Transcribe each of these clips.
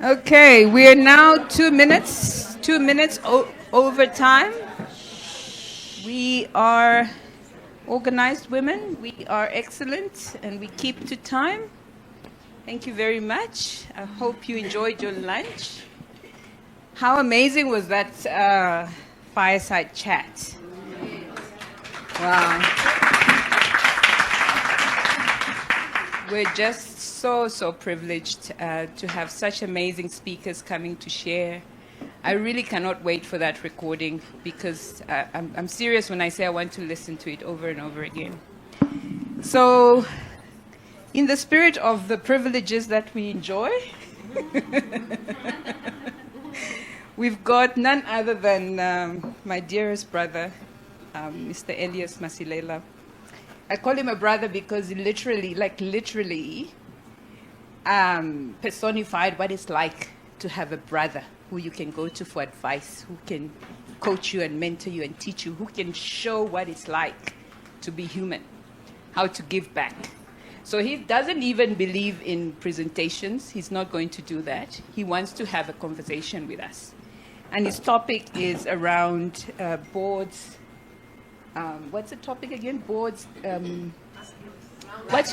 Okay, we are now 2 minutes over time. We are organized women. We are excellent, and we keep to time. Thank you very much. I hope you enjoyed your lunch. How amazing was that fireside chat? Wow. We're just so privileged to have such amazing speakers coming to share. I really cannot wait for that recording because I'm serious when I say I want to listen to it over and over again. So, in the spirit of the privileges that we enjoy, we've got none other than my dearest brother, Mr. Elias Masilela. I call him a brother because he literally personified what it's like to have a brother who you can go to for advice, who can coach you and mentor you and teach you, who can show what it's like to be human, how to give back. So he doesn't even believe in presentations. He's not going to do that. He wants to have a conversation with us. And his topic is around boards. What's the topic again? Boards. Boards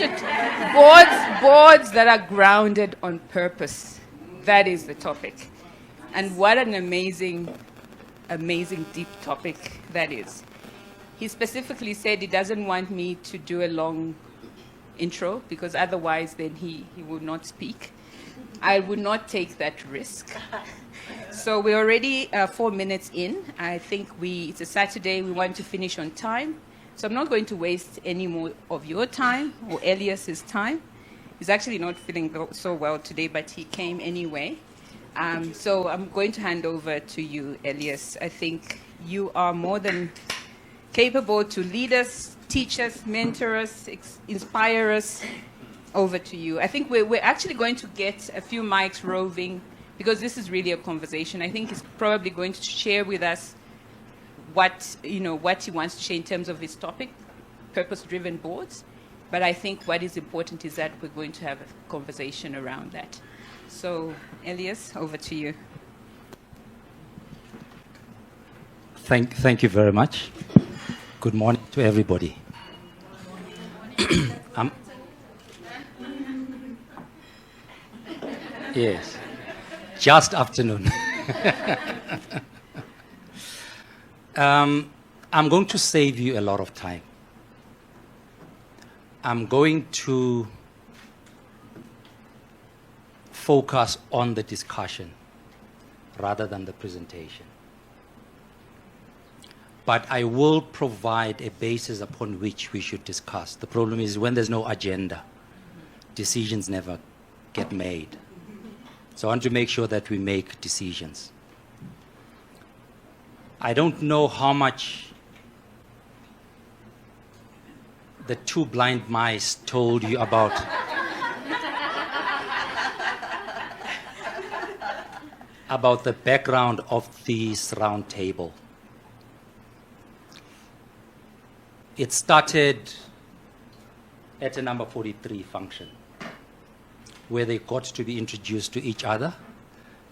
that are grounded on purpose. That is the topic. And what an amazing deep topic that is. He specifically said he doesn't want me to do a long intro because otherwise then he would not speak. I would not take that risk. So we're already 4 minutes in. I think it's a Saturday. We want to finish on time. So I'm not going to waste any more of your time or Elias's time. He's actually not feeling so well today, but he came anyway. So I'm going to hand over to you, Elias. I think you are more than capable to lead us, teach us, mentor us, inspire us. Over to you. I think we're actually going to get a few mics roving because this is really a conversation. I think he's probably going to share with us what he wants to share in terms of his topic, purpose-driven boards. But I think what is important is that we're going to have a conversation around that. So, Elias, over to you. Thank you very much. Good morning to everybody. Yes, just afternoon. I'm going to save you a lot of time. I'm going to focus on the discussion rather than the presentation. But I will provide a basis upon which we should discuss. The problem is when there's no agenda, decisions never get made. So I want to make sure that we make decisions. I don't know how much the two blind mice told you about the background of this round table. It started at a number 43 function, where they got to be introduced to each other,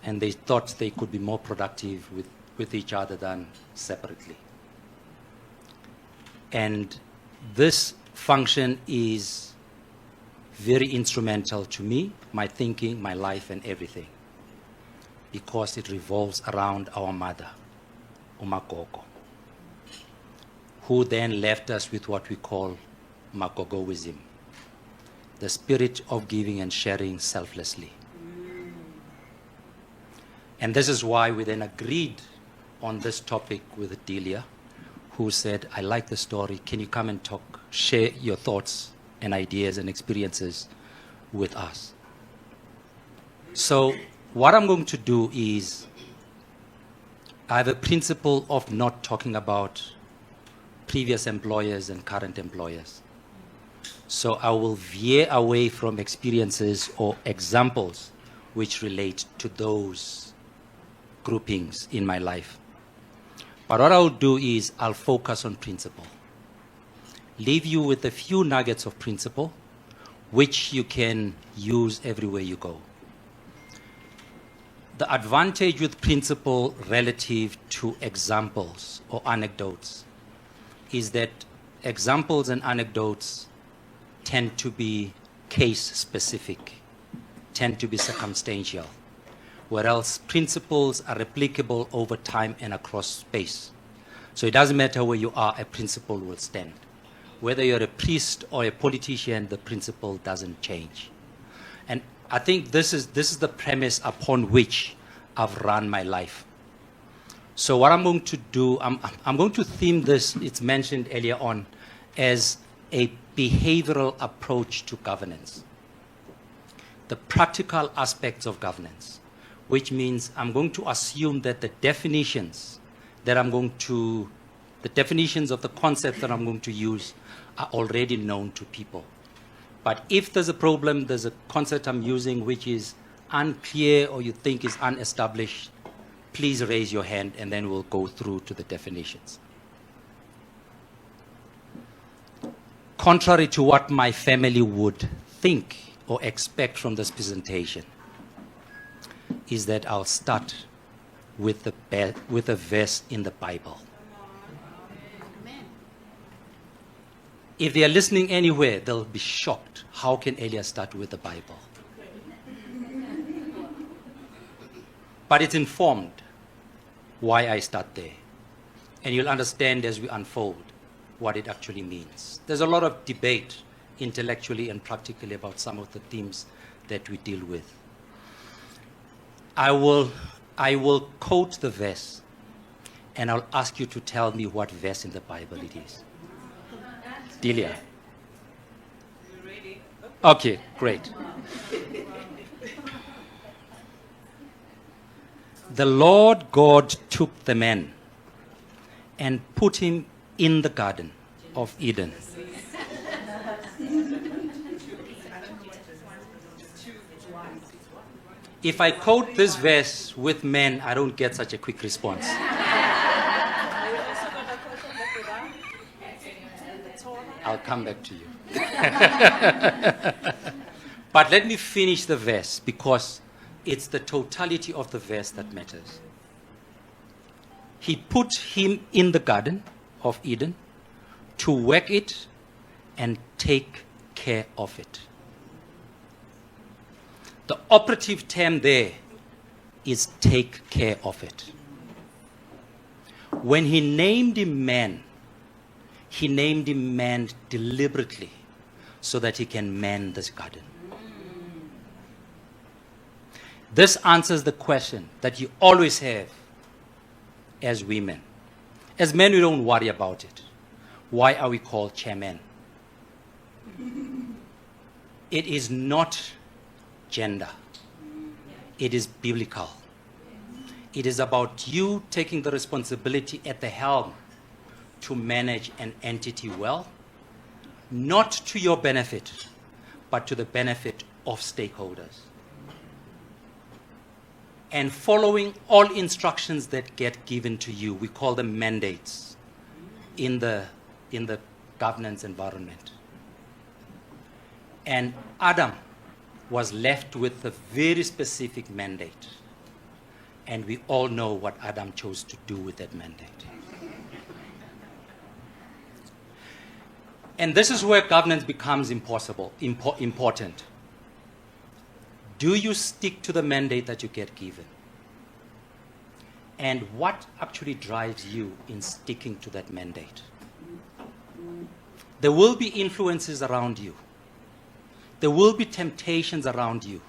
and they thought they could be more productive with each other than separately. And this function is very instrumental to me, my thinking, my life, and everything, because it revolves around our mother, uMagogo, who then left us with what we call Magogoism, the spirit of giving and sharing selflessly. And this is why we then agreed on this topic with Delia, who said, I like the story. Can you come and talk, share your thoughts and ideas and experiences with us? So what I'm going to do is, I have a principle of not talking about previous employers and current employers. So I will veer away from experiences or examples which relate to those groupings in my life. But what I'll do is I'll focus on principle. Leave you with a few nuggets of principle, which you can use everywhere you go. The advantage with principle relative to examples or anecdotes is that examples and anecdotes tend to be case specific, tend to be circumstantial, whereas principles are replicable over time and across space. So it doesn't matter where you are, a principle will stand. Whether you're a priest or a politician, the principle doesn't change. And I think this is the premise upon which I've run my life. So what I'm going to do, I'm going to theme this, it's mentioned earlier on, as a behavioral approach to governance. The practical aspects of governance, which means I'm going to assume that the definitions of the concepts that I'm going to use are already known to people. But if there's a problem, there's a concept I'm using which is unclear or you think is unestablished, please raise your hand and then we'll go through to the definitions. Contrary to what my family would think or expect from this presentation, is that I'll start with a verse in the Bible. If they are listening anywhere, they'll be shocked. How can Elias start with the Bible? But it's informed why I start there. And you'll understand as we unfold what it actually means. There's a lot of debate intellectually and practically about some of the themes that we deal with. I will quote the verse and I'll ask you to tell me what verse in the Bible it is. Delia. You ready? Okay, great. The Lord God took the man and put him in the Garden of Eden. If I quote this verse with men, I don't get such a quick response. I'll come back to you. But let me finish the verse because it's the totality of the verse that matters. He put him in the Garden of Eden to work it and take care of it. The operative term there is take care of it. When he named him man, he named him man deliberately so that he can man this garden. This answers the question that you always have as women. As men, we don't worry about it. Why are we called chairmen? It is not gender. It is biblical. It is about you taking the responsibility at the helm to manage an entity well, not to your benefit, but to the benefit of stakeholders. And following all instructions that get given to you, we call them mandates in the governance environment. And Adam was left with a very specific mandate. And we all know what Adam chose to do with that mandate. And this is where governance becomes important. Do you stick to the mandate that you get given? And what actually drives you in sticking to that mandate? There will be influences around you. There will be temptations around you.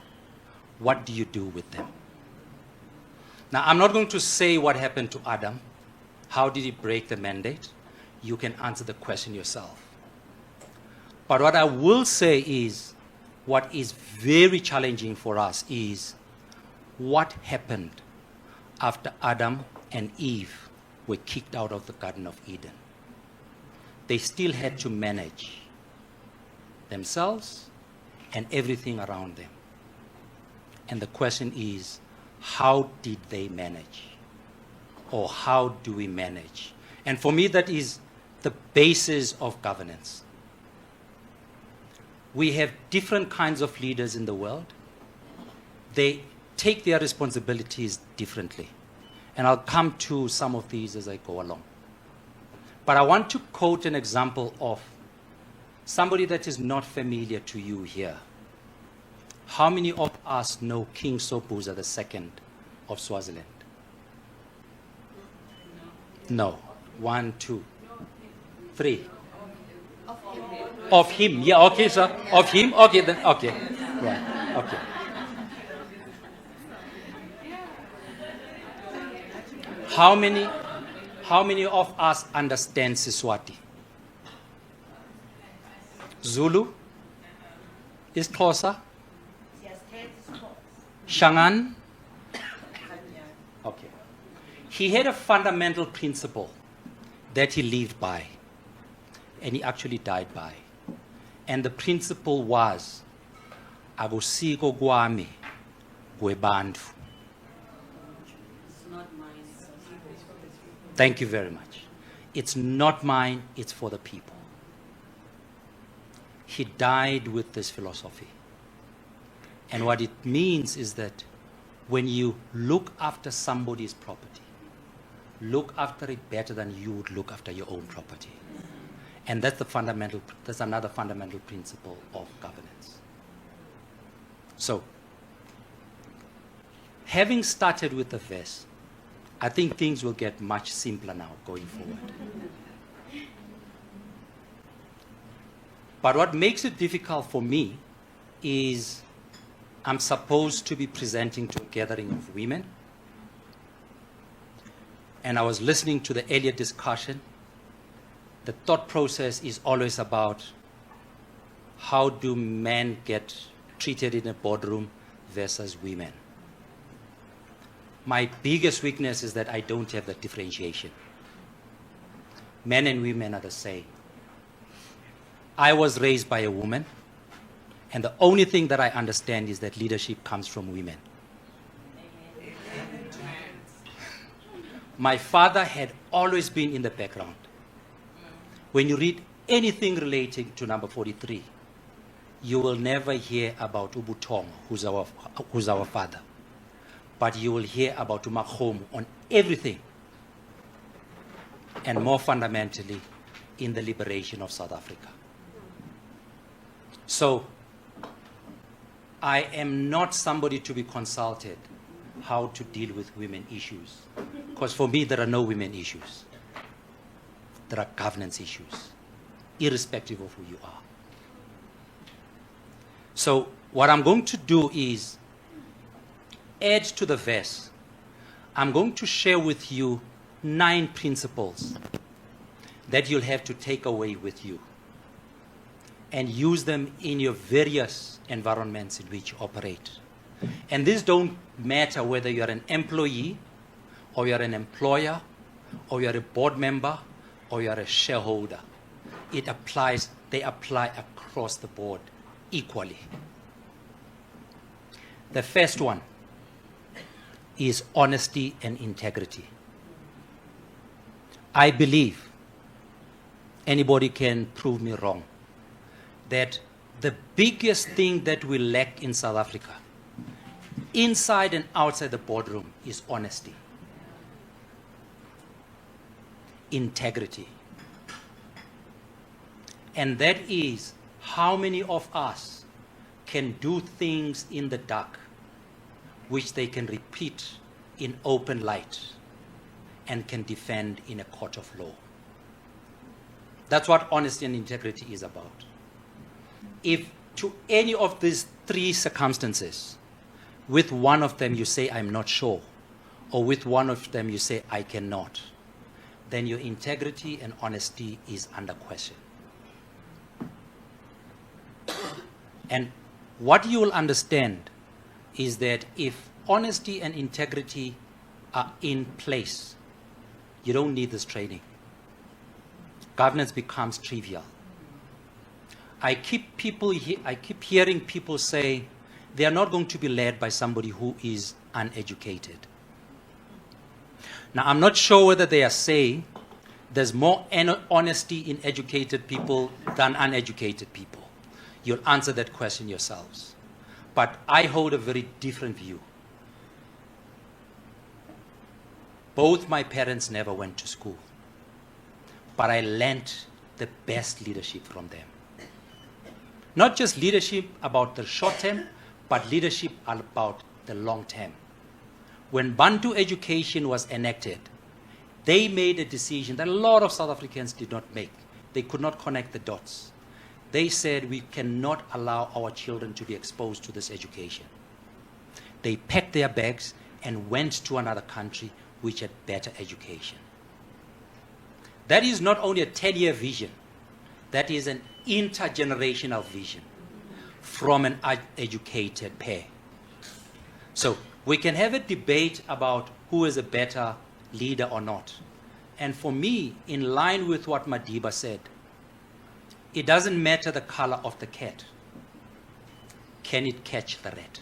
What do you do with them? Now, I'm not going to say what happened to Adam. How did he break the mandate? You can answer the question yourself. But what I will say is, what is very challenging for us is what happened after Adam and Eve were kicked out of the Garden of Eden. They still had to manage themselves and everything around them. And the question is, how did they manage? Or how do we manage? And for me, that is the basis of governance. We have different kinds of leaders in the world. They take their responsibilities differently. And I'll come to some of these as I go along. But I want to quote an example of somebody that is not familiar to you here. How many of us know King Sobhuza II of Swaziland? No. 1, 2, 3. Of him. Yeah, okay, sir. Of him? Okay, then, okay. Right, okay. How many of us understand Siswati? Zulu? Is Xhosa? Shangan? Okay. He had a fundamental principle that he lived by, and he actually died by. And the principle was, akusiko kwami kwebantu. Thank you very much. It's not mine, it's for the people. He died with this philosophy. And what it means is that when you look after somebody's property, look after it better than you would look after your own property. And that's another fundamental principle of governance. So, having started with the verse, I think things will get much simpler now going forward. But what makes it difficult for me is I'm supposed to be presenting to a gathering of women. And I was listening to the earlier discussion. The thought process is always about how do men get treated in a boardroom versus women. My biggest weakness is that I don't have that differentiation. Men and women are the same. I was raised by a woman, and the only thing that I understand is that leadership comes from women. My father had always been in the background. When you read anything relating to number 43, you will never hear about Ubutong, who's our father. But you will hear about Umakhomu on everything. And more fundamentally, in the liberation of South Africa. So, I am not somebody to be consulted how to deal with women issues. Because for me, there are no women issues. There are governance issues, irrespective of who you are. So, what I'm going to do is add to the verse. I'm going to share with you 9 principles that you'll have to take away with you and use them in your various environments in which you operate. And these don't matter whether you're an employee or you're an employer or you're a board member or you're a shareholder. They apply across the board equally. The first one is honesty and integrity. I believe, anybody can prove me wrong, that the biggest thing that we lack in South Africa, inside and outside the boardroom, is honesty, integrity. And that is how many of us can do things in the dark which they can repeat in open light and can defend in a court of law. That's what honesty and integrity is about. If to any of these 3 circumstances, with one of them you say, I'm not sure, or with one of them you say, I cannot, then your integrity and honesty is under question. And what you will understand is that if honesty and integrity are in place, you don't need this training. Governance becomes trivial. I keep hearing people say they are not going to be led by somebody who is uneducated. Now, I'm not sure whether they are saying there's more honesty in educated people than uneducated people. You'll answer that question yourselves. But I hold a very different view. Both my parents never went to school, but I learned the best leadership from them. Not just leadership about the short term, but leadership about the long term. When Bantu education was enacted, they made a decision that a lot of South Africans did not make. They could not connect the dots. They said we cannot allow our children to be exposed to this education. They packed their bags and went to another country which had better education. That is not only a 10-year vision, that is an intergenerational vision from an educated pair. So we can have a debate about who is a better leader or not. And for me, in line with what Madiba said, it doesn't matter the color of the cat. Can it catch the rat?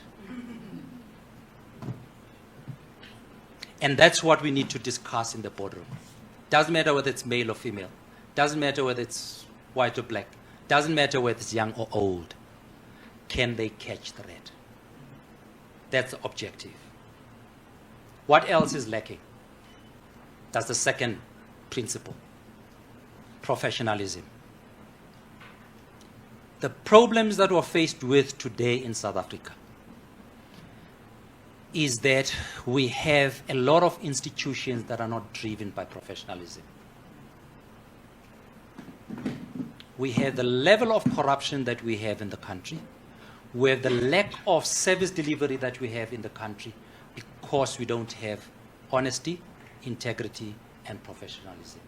And that's what we need to discuss in the boardroom. Doesn't matter whether it's male or female. Doesn't matter whether it's white or black. Doesn't matter whether it's young or old. Can they catch the rat? That's the objective. What else is lacking? That's the second principle. Professionalism. The problems that we're faced with today in South Africa is that we have a lot of institutions that are not driven by professionalism. We have the level of corruption that we have in the country. We have the lack of service delivery that we have in the country because we don't have honesty, integrity, and professionalism.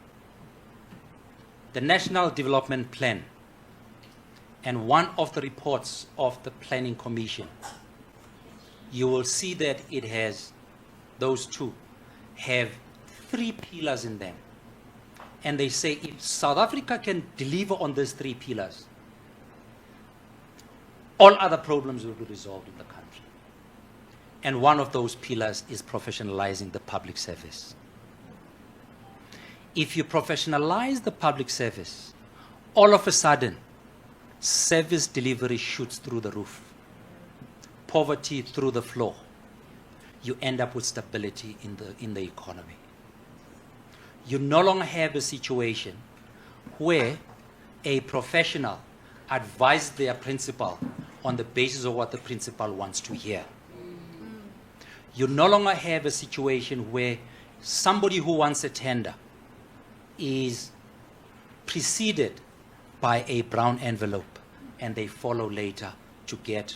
The National Development Plan and one of the reports of the Planning Commission, you will see that it has, those two, have 3 pillars in them. And they say if South Africa can deliver on these 3 pillars, all other problems will be resolved in the country. And one of those pillars is professionalizing the public service. If you professionalize the public service, all of a sudden, service delivery shoots through the roof, poverty through the floor. You end up with stability in the economy. You no longer have a situation where a professional advises their principal on the basis of what the principal wants to hear. You no longer have a situation where somebody who wants a tender is preceded by a brown envelope and they follow later to get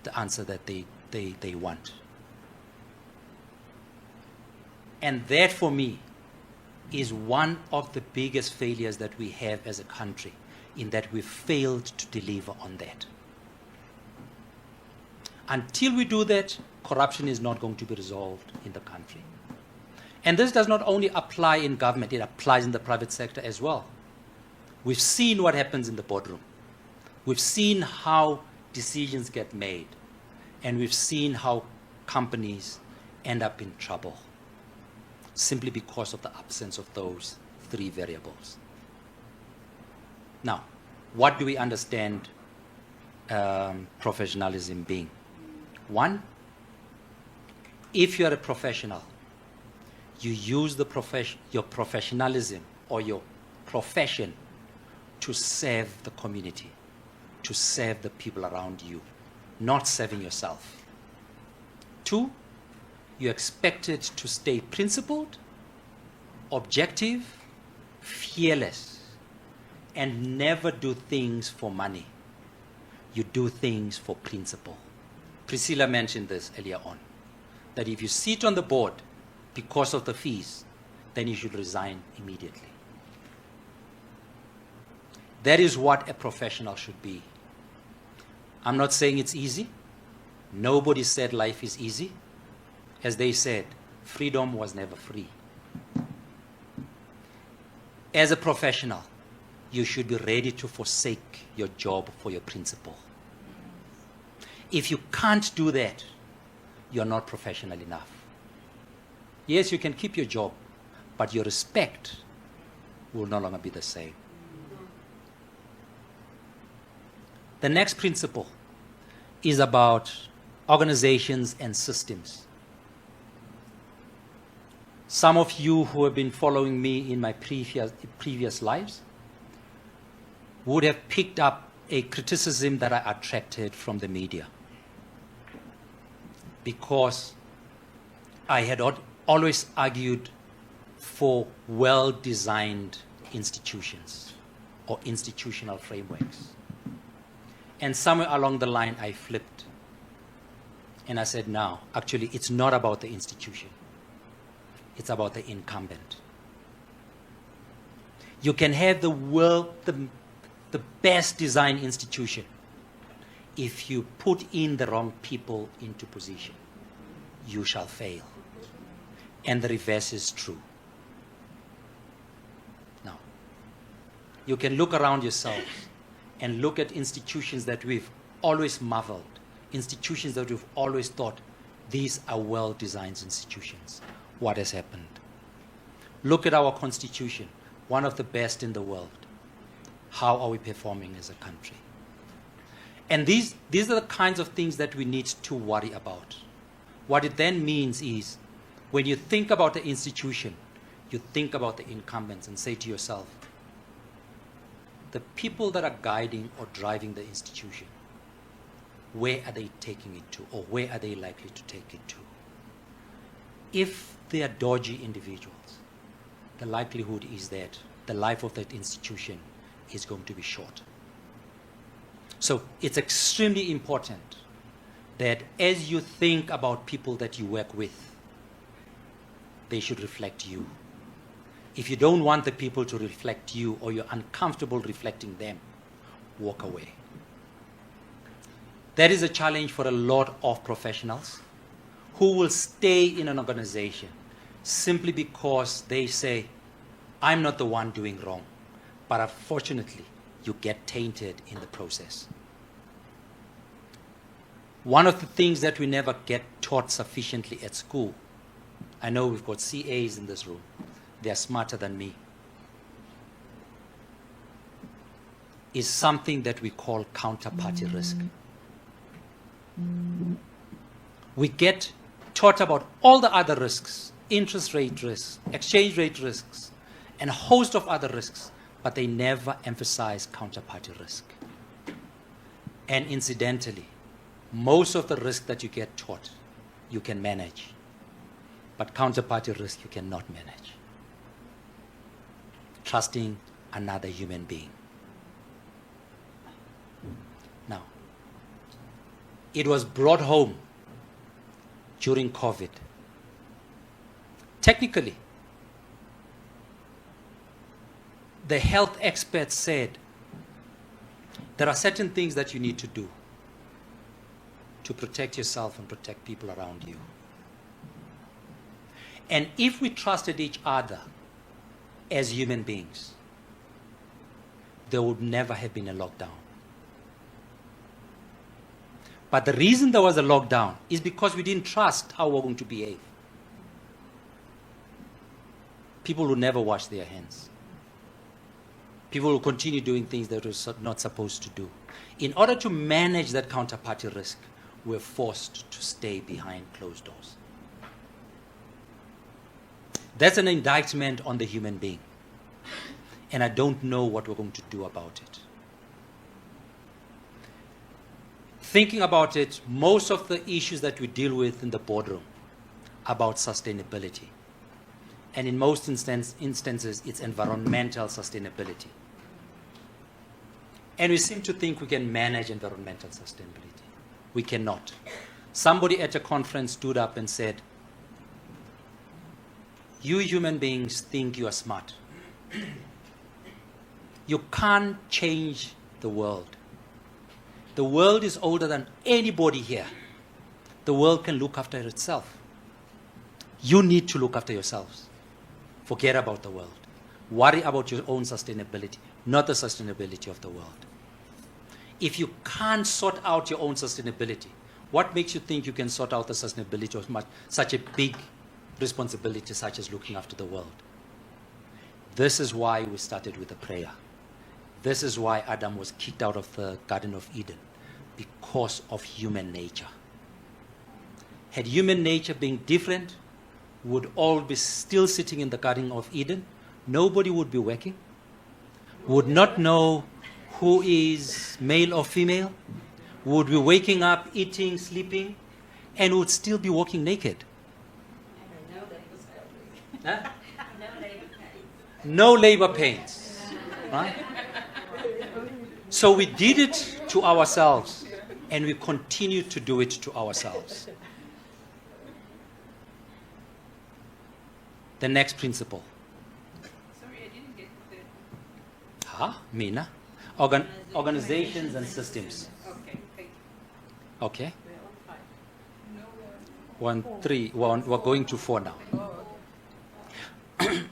the answer that they want. And that for me is one of the biggest failures that we have as a country, in that we've failed to deliver on that. Until we do that, corruption is not going to be resolved in the country. And this does not only apply in government, it applies in the private sector as well. We've seen what happens in the boardroom. We've seen how decisions get made. And we've seen how companies end up in trouble simply because of the absence of those 3 variables. Now, what do we understand professionalism being? 1, if you're a professional, you use your professionalism or your profession to serve the community, to serve the people around you, not serving yourself. 2, you're expected to stay principled, objective, fearless, and never do things for money. You do things for principle. Priscilla mentioned this earlier on, that if you sit on the board because of the fees, then you should resign immediately. That is what a professional should be. I'm not saying it's easy. Nobody said life is easy. As they said, freedom was never free. As a professional, you should be ready to forsake your job for your principle. If you can't do that, you're not professional enough. Yes, you can keep your job, but your respect will no longer be the same. The next principle is about organizations and systems. Some of you who have been following me in my previous lives would have picked up a criticism that I attracted from the media, because I had always argued for well-designed institutions or institutional frameworks. And somewhere along the line, I flipped. And I said, no, actually, it's not about the institution. It's about the incumbent. You can have the best designed institution. If you put in the wrong people into position, you shall fail. And the reverse is true. Now, you can look around yourselves and look at institutions that we've always marveled, institutions that we've always thought, these are well-designed institutions. What has happened? Look at our constitution, one of the best in the world. How are we performing as a country? And these are the kinds of things that we need to worry about. What it then means is, when you think about the institution, you think about the incumbents and say to yourself, the people that are guiding or driving the institution, where are they taking it to, or where are they likely to take it to? If they are dodgy individuals, the likelihood is that the life of that institution is going to be short. So it's extremely important that as you think about people that you work with, they should reflect you. If you don't want the people to reflect you, or you're uncomfortable reflecting them, walk away. That is a challenge for a lot of professionals who will stay in an organization simply because they say, I'm not the one doing wrong. But unfortunately, you get tainted in the process. One of the things that we never get taught sufficiently at school, I know we've got CAs in this room, they're smarter than me, is something that we call counterparty risk. We get taught about all the other risks, interest rate risks, exchange rate risks, and a host of other risks, but they never emphasize counterparty risk. And incidentally, most of the risk that you get taught, you can manage, but counterparty risk you cannot manage. Trusting another human being. Now, it was brought home during COVID. Technically, the health experts said there are certain things that you need to do to protect yourself and protect people around you. And if we trusted each other as human beings, there would never have been a lockdown. But the reason there was a lockdown is because we didn't trust how we're going to behave. People who never wash their hands. People who continue doing things that we're not supposed to do. In order to manage that counterparty risk, we're forced to stay behind closed doors. That's an indictment on the human being. And I don't know what we're going to do about it. Thinking about it, most of the issues that we deal with in the boardroom about sustainability. And in most instances, it's environmental sustainability. And we seem to think we can manage environmental sustainability. We cannot. Somebody at a conference stood up and said, you human beings think you are smart. You can't change the world. The world is older than anybody here. The world can look after itself. You need to look after yourselves. Forget about the world. Worry about your own sustainability, not the sustainability of the world. If you can't sort out your own sustainability, what makes you think you can sort out the sustainability of such a big responsibility such as looking after the world? This is why we started with a prayer. This is why Adam was kicked out of the Garden of Eden, because of human nature. Had human nature been different, would all be still sitting in the Garden of Eden. Nobody would be working, would not know who is male or female, would be waking up, eating, sleeping, and would still be walking naked. Huh? No labor pains. Right? So we did it to ourselves, and we continue to do it to ourselves. The next principle. Sorry, I didn't get the... Huh? Mina? Organizations and systems. Okay, thank you. Okay. No, 1, 3. We're going to 4 now.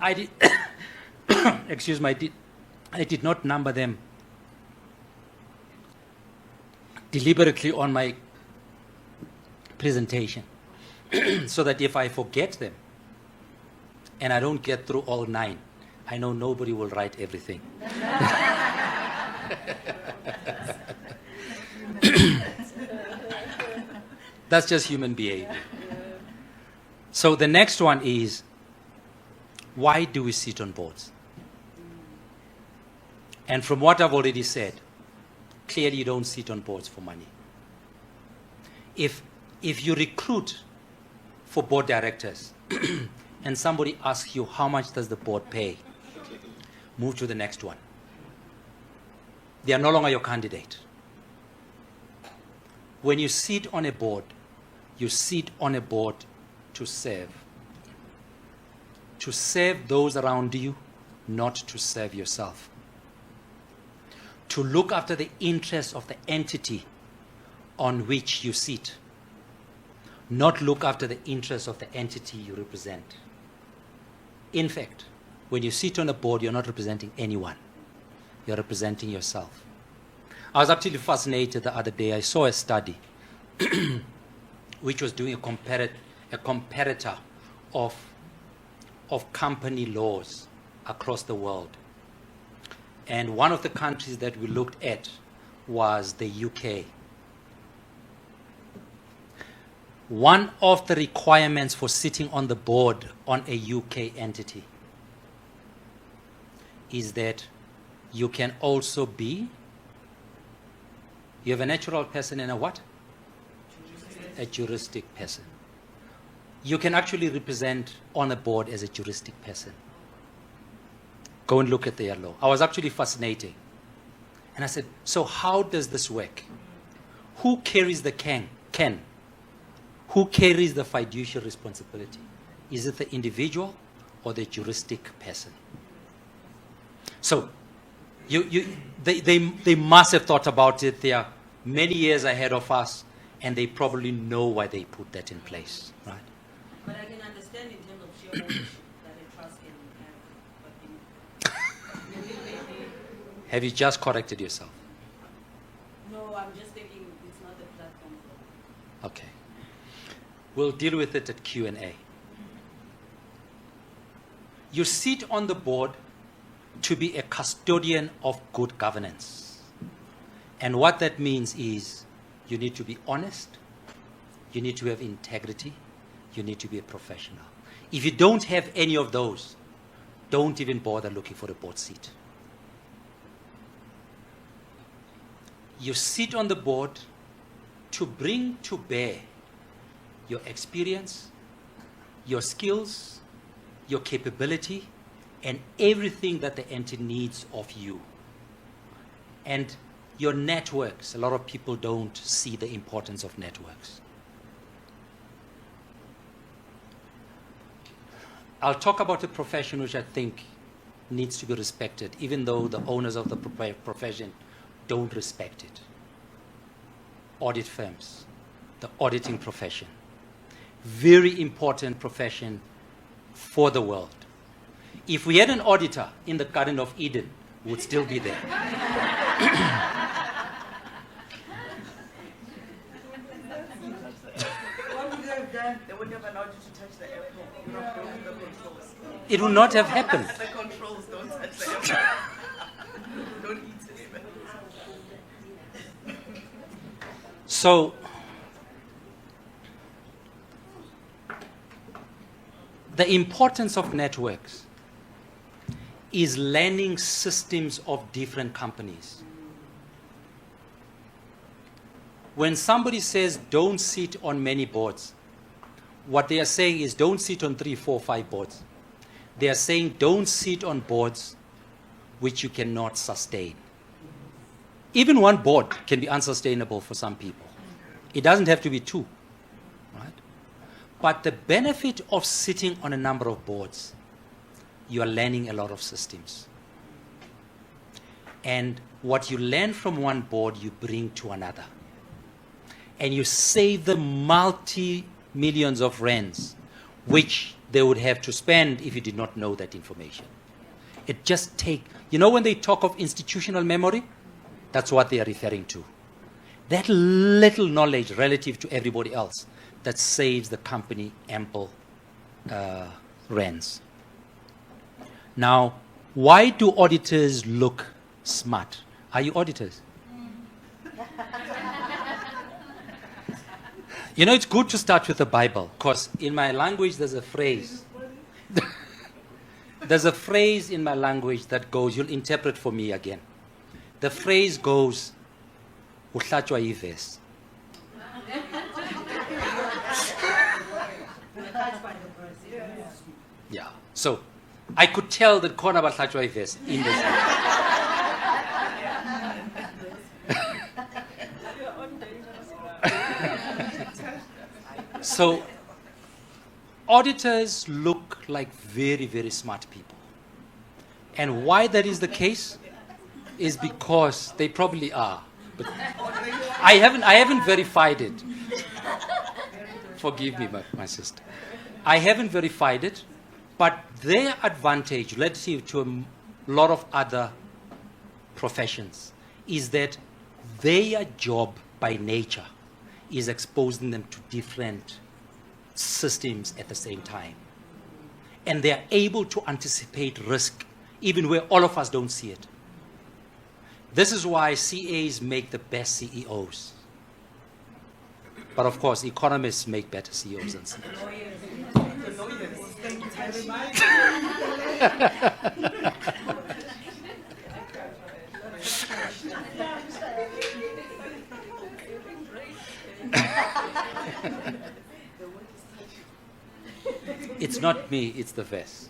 I did. Excuse me. I did not number them deliberately on my presentation, so that if I forget them and I don't get through all 9, I know nobody will write everything. That's just human behavior. So the next one is, why do we sit on boards? And from what I've already said, clearly you don't sit on boards for money. If you recruit for board directors and somebody asks you how much does the board pay, move to the next one. They are no longer your candidate. When you sit on a board, you sit on a board to serve. To serve those around you, not to serve yourself. To look after the interests of the entity on which you sit, not look after the interests of the entity you represent. In fact, when you sit on a board, you're not representing anyone. You're representing yourself. I was actually fascinated the other day. I saw a study which was doing a comparator of company laws across the world. And one of the countries that we looked at was the UK. One of the requirements for sitting on the board on a UK entity is that you can also be, you have a natural person and a what? A juristic person. You can actually represent on a board as a juristic person. Go and look at their law. I was actually fascinated. And I said, so how does this work? Who carries the can? Who carries the fiduciary responsibility? Is it the individual or the juristic person? So they must have thought about it. They are many years ahead of us, and they probably know why they put that in place, right? But I can understand in terms of share ownership that a trust can have. But Have you just corrected yourself? no, I'm just thinking it's not the platform for. Okay. We'll deal with it at Q&A. You sit on the board to be a custodian of good governance. And what that means is you need to be honest, you need to have integrity, you need to be a professional. If you don't have any of those, don't even bother looking for a board seat. You sit on the board to bring to bear your experience, your skills, your capability, and everything that the entity needs of you. And your networks, a lot of people don't see the importance of networks. I'll talk about a profession which I think needs to be respected, even though the owners of the profession don't respect it. Audit firms, the auditing profession. Very important profession for the world. If we had an auditor in the Garden of Eden, we would still be there. What would they have done? They wouldn't have allowed you to touch the airport. You know, don't the controls. It would not have happened. The controls don't touch the airport. Don't eat So, the importance of networks is learning systems of different companies. When somebody says don't sit on many boards, what they are saying is don't sit on 3, 4, 5 boards. They are saying don't sit on boards which you cannot sustain. Even one board can be unsustainable for some people. It doesn't have to be 2, right? But the benefit of sitting on a number of boards, you are learning a lot of systems. And what you learn from one board, you bring to another. And you save them multi-millions of rands, which they would have to spend if you did not know that information. It just takes, you know when they talk of institutional memory, that's what they are referring to. That little knowledge relative to everybody else that saves the company ample rands. Now, why do auditors look smart? Are you auditors? You know, it's good to start with the Bible, because in my language there's a phrase. There's a phrase in my language that goes, you'll interpret for me again. The phrase goes, "Uhlatshwa yivesi." Yeah. So I could tell that khona bahlatshwa yivesi in this. So auditors look like very, very smart people. And why that is the case is because they probably are. But I haven't verified it. Forgive me, my sister. I haven't verified it, but their advantage relative to a lot of other professions is that their job by nature is exposing them to different systems at the same time. And they are able to anticipate risk even where all of us don't see it. This is why CAs make the best CEOs. But of course, economists make better CEOs than CEOs. It's not me, it's the verse.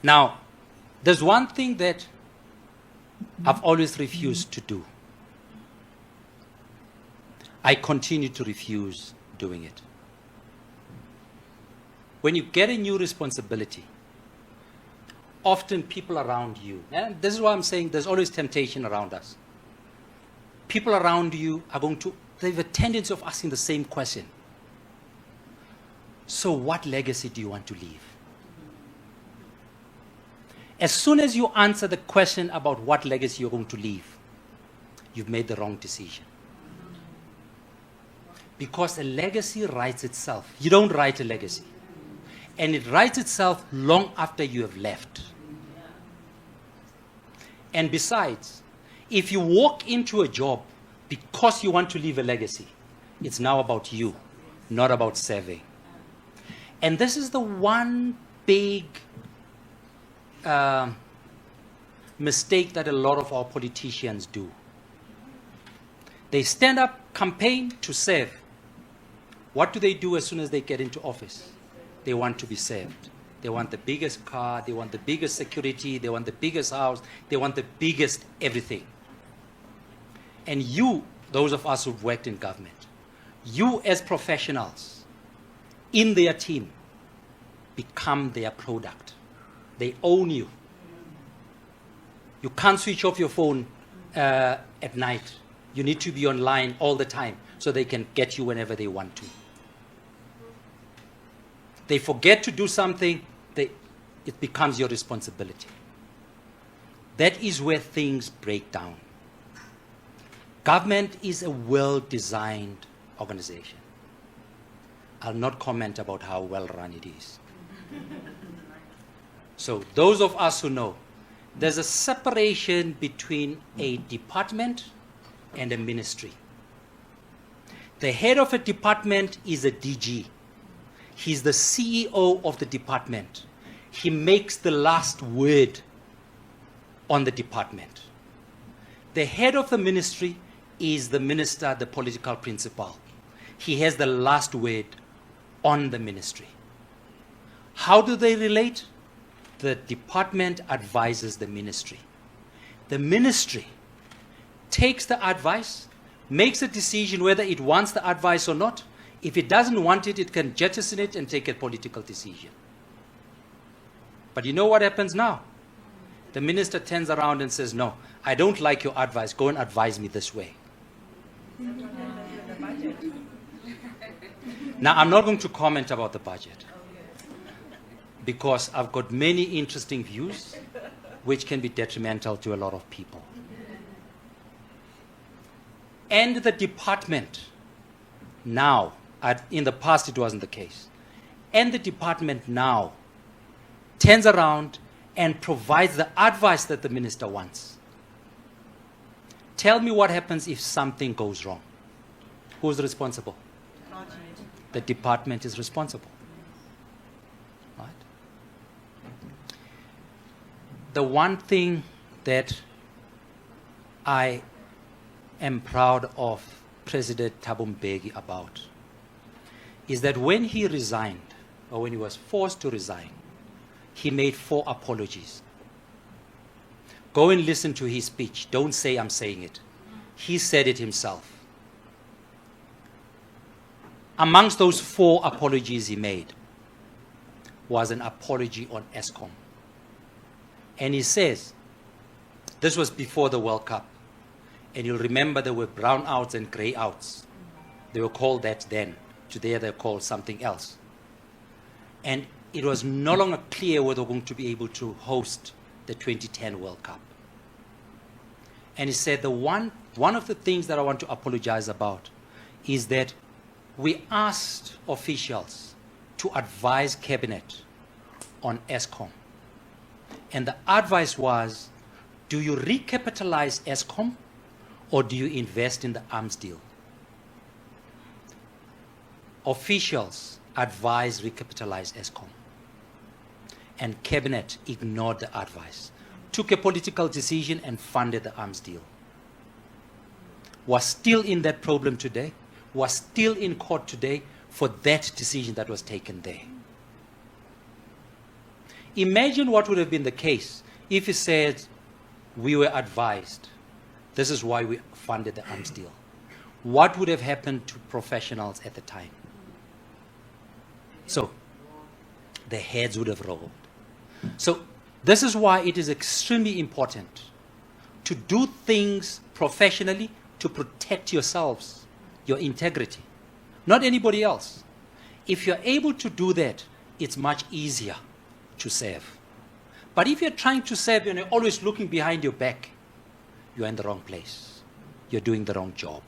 Now, there's one thing that I've always refused to do. I continue to refuse doing it. When you get a new responsibility, often people around you, and this is why I'm saying there's always temptation around us. People around you are going to, they have a tendency of asking the same question. So what legacy do you want to leave? As soon as you answer the question about what legacy you're going to leave, you've made the wrong decision. Because a legacy writes itself. You don't write a legacy. And it writes itself long after you have left. And besides, if you walk into a job because you want to leave a legacy, it's now about you, not about serving. And this is the one big mistake that a lot of our politicians do. They stand up, campaign to serve. What do they do as soon as they get into office? They want to be served. They want the biggest car, they want the biggest security, they want the biggest house, they want the biggest everything. And you, those of us who've worked in government, you as professionals in their team become their product. They own you. You can't switch off your phone at night. You need to be online all the time so they can get you whenever they want to. They forget to do something, it becomes your responsibility. That is where things break down. Government is a well-designed organization. I'll not comment about how well run it is. So those of us who know, there's a separation between a department and a ministry. The head of a department is a DG. He's the CEO of the department. He makes the last word on the department. The head of the ministry is the minister, the political principal. He has the last word on the ministry. How do they relate? The department advises the ministry. The ministry takes the advice, makes a decision whether it wants the advice or not. If it doesn't want it, it can jettison it and take a political decision. But you know what happens now? The minister turns around and says, no, I don't like your advice. Go and advise me this way. Now, I'm not going to comment about the budget because I've got many interesting views which can be detrimental to a lot of people. And the department now, in the past it wasn't the case, and the department now turns around and provides the advice that the minister wants. Tell me what happens if something goes wrong. Who's responsible? The department is responsible. Right? The one thing that I am proud of President Thabo Mbeki about is that when he resigned, or when he was forced to resign, he made 4 apologies. Go and listen to his speech. Don't say I'm saying it. He said it himself. Amongst those 4 apologies he made was an apology on Eskom. And he says, this was before the World Cup, and you'll remember there were brownouts and greyouts. They were called that then. Today they're called something else. And it was no longer clear whether we're going to be able to host the 2010 World Cup. And he said, one of the things that I want to apologize about is that we asked officials to advise cabinet on Eskom. And the advice was, do you recapitalize Eskom or do you invest in the arms deal? Officials advised recapitalize Eskom. And cabinet ignored the advice, took a political decision and funded the arms deal. Was still in that problem today, was still in court today for that decision that was taken there. Imagine what would have been the case if he said, we were advised, this is why we funded the arms deal. What would have happened to professionals at the time? So, the heads would have rolled. So, this is why it is extremely important to do things professionally to protect yourselves, your integrity, not anybody else. If you're able to do that, it's much easier to serve. But if you're trying to serve and you're always looking behind your back, you're in the wrong place. You're doing the wrong job.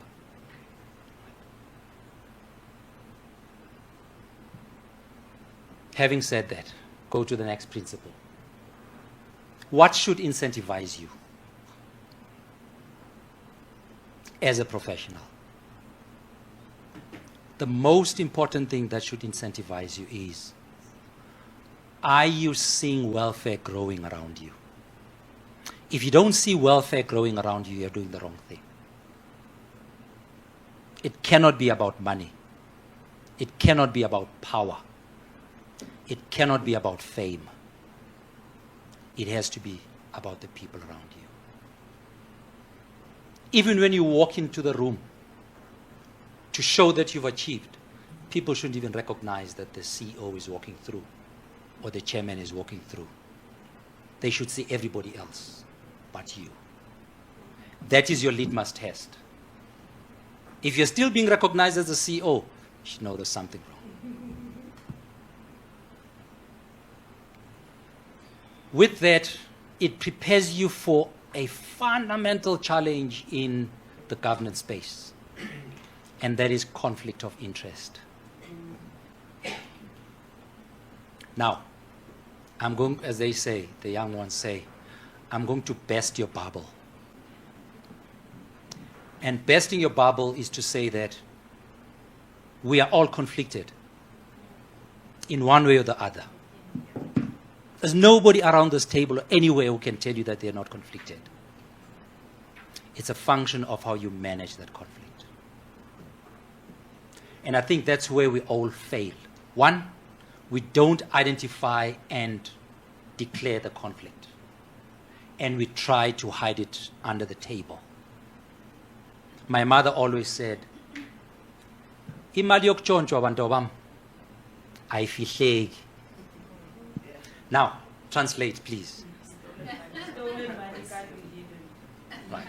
Having said that, go to the next principle. What should incentivize you as a professional? The most important thing that should incentivize you is, are you seeing welfare growing around you? If you don't see welfare growing around you, you're doing the wrong thing. It cannot be about money. It cannot be about power. It cannot be about fame. It has to be about the people around you. Even when you walk into the room to show that you've achieved, people shouldn't even recognize that the CEO is walking through or the chairman is walking through. They should see everybody else but you. That is your litmus test. If you're still being recognized as the CEO, you should know there's something wrong. With that, it prepares you for a fundamental challenge in the governance space, and that is conflict of interest. Now, I'm going, as they say, the young ones say, I'm going to burst your bubble. And bursting your bubble is to say that we are all conflicted in one way or the other. There's nobody around this table or anywhere who can tell you that they're not conflicted. It's a function of how you manage that conflict. And I think that's where we all fail. One, we don't identify and declare the conflict. And we try to hide it under the table. My mother always said, "Imali yokutshontshwa bantu bam ayifihleki." Now, translate, please. Right.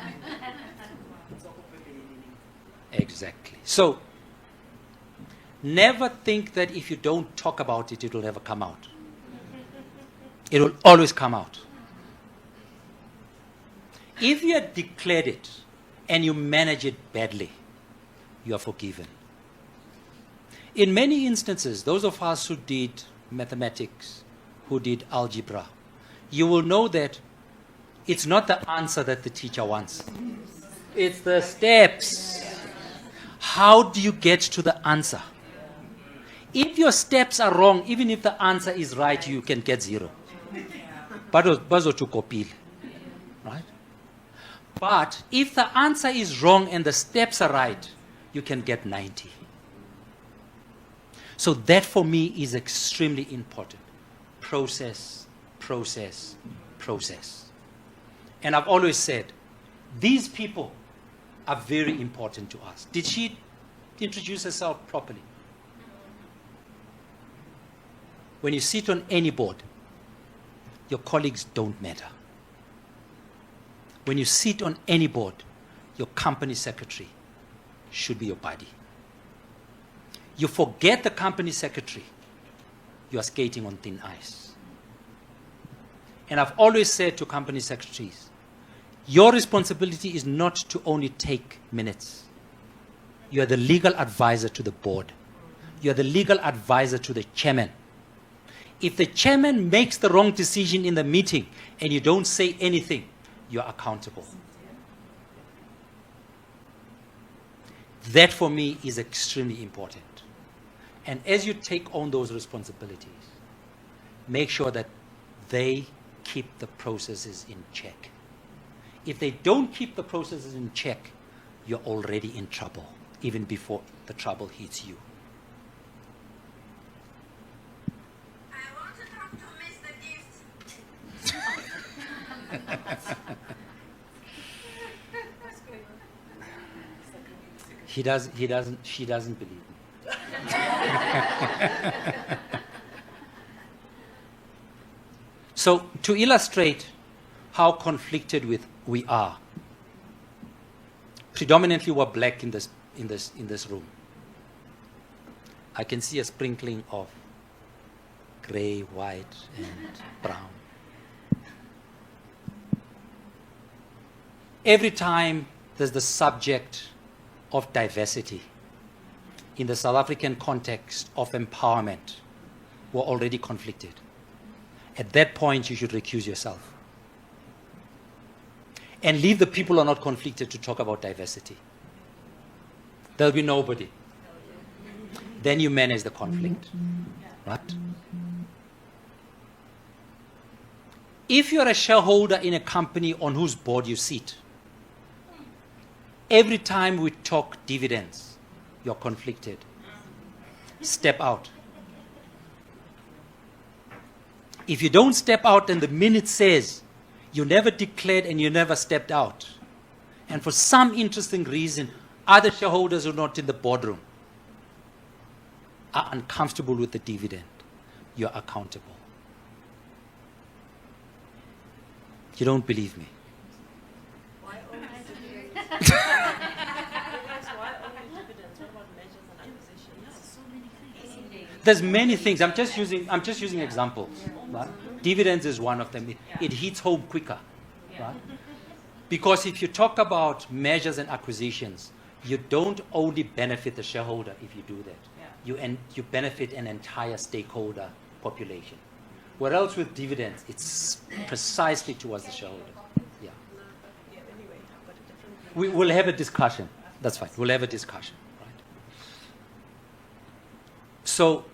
Exactly. So, never think that if you don't talk about it, it will never come out. It will always come out. If you had declared it and you manage it badly, you are forgiven. In many instances, those of us who did mathematics, who did algebra, you will know that it's not the answer that the teacher wants. It's the steps. How do you get to the answer? If your steps are wrong, even if the answer is right, you can get 0. Right? But if the answer is wrong and the steps are right, you can get 90. So that for me is extremely important. Process, process, process. And I've always said, these people are very important to us. Did she introduce herself properly? When you sit on any board, your colleagues don't matter. When you sit on any board, your company secretary should be your buddy. You forget the company secretary, you are skating on thin ice. And I've always said to company secretaries, your responsibility is not to only take minutes. You are the legal advisor to the board. You are the legal advisor to the chairman. If the chairman makes the wrong decision in the meeting and you don't say anything, you are accountable. That for me is extremely important. And as you take on those responsibilities, make sure that they keep the processes in check. If they don't keep the processes in check, you're already in trouble, even before the trouble hits you. I want to talk to Mr. Gift. She doesn't believe me. So to illustrate how conflicted we are, predominantly we're black in this room. I can see a sprinkling of gray, white, and brown. Every time there's the subject of diversity in the South African context of empowerment, we're already conflicted. At that point, you should recuse yourself. And leave the people who are not conflicted to talk about diversity. There'll be nobody. Then you manage the conflict. Right? If you're a shareholder in a company on whose board you sit, every time we talk dividends, you're conflicted. Step out. If you don't step out and the minute says you never declared and you never stepped out, and for some interesting reason, other shareholders who are not in the boardroom are uncomfortable with the dividend, you're accountable. You don't believe me? Why only dividends? Why only dividends? What about measures and acquisitions? So many things. There's many things. I'm just using examples. Right? Dividends is one of them. It hits home quicker. Right? Because if you talk about measures and acquisitions, you don't only benefit the shareholder if you do that. You benefit an entire stakeholder population. Where else with dividends, it's precisely towards the shareholder. Yeah. Yeah, anyway, I've got a different We will have a discussion. That's fine. We'll have a discussion. Right? So,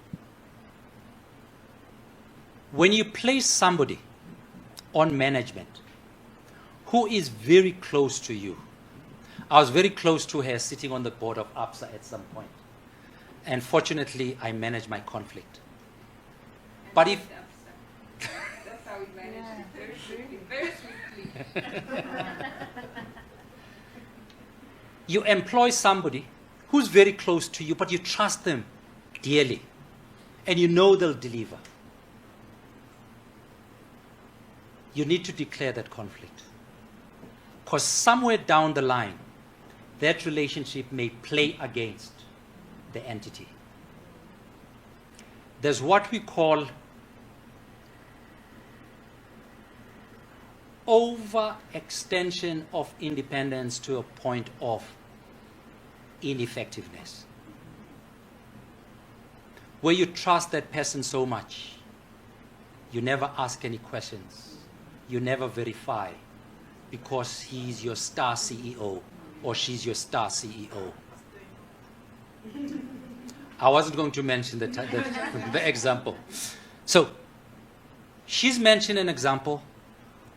when you place somebody on management who is very close to you, I was very close to her sitting on the board of APSA at some point. And fortunately, I managed my conflict. But if That's how we manage it very swiftly. you employ somebody who's very close to you, but you trust them dearly, and you know they'll deliver, you need to declare that conflict. Because somewhere down the line, that relationship may play against the entity. There's what we call overextension of independence to a point of ineffectiveness, where you trust that person so much, you never ask any questions, you never verify, because he's your star CEO or she's your star CEO. I wasn't going to mention the example. So, she's mentioned an example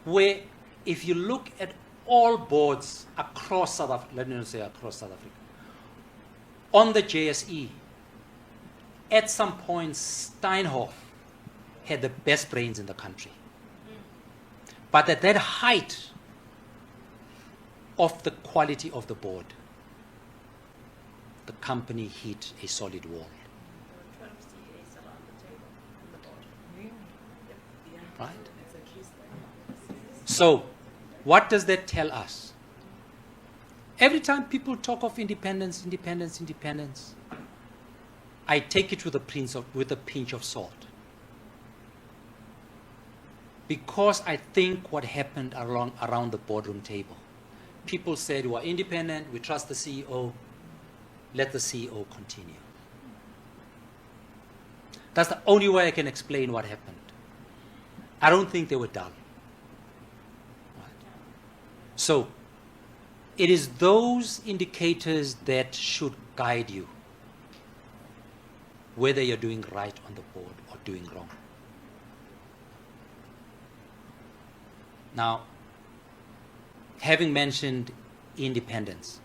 where if you look at all boards across South Africa, let me not say across South Africa, on the JSE, at some point Steinhoff had the best brains in the country. But at that height of the quality of the board, the company hit a solid wall. 12 CAs around the table on the board. Yeah. Right? It's a case there. So, what does that tell us? Every time people talk of independence, independence, independence, I take it with a pinch of salt. Because I think what happened around the boardroom table, people said, we're independent, we trust the CEO, let the CEO continue. That's the only way I can explain what happened. I don't think they were dull. Right. So, it is those indicators that should guide you, whether you're doing right on the board or doing wrong. Now, having mentioned independence,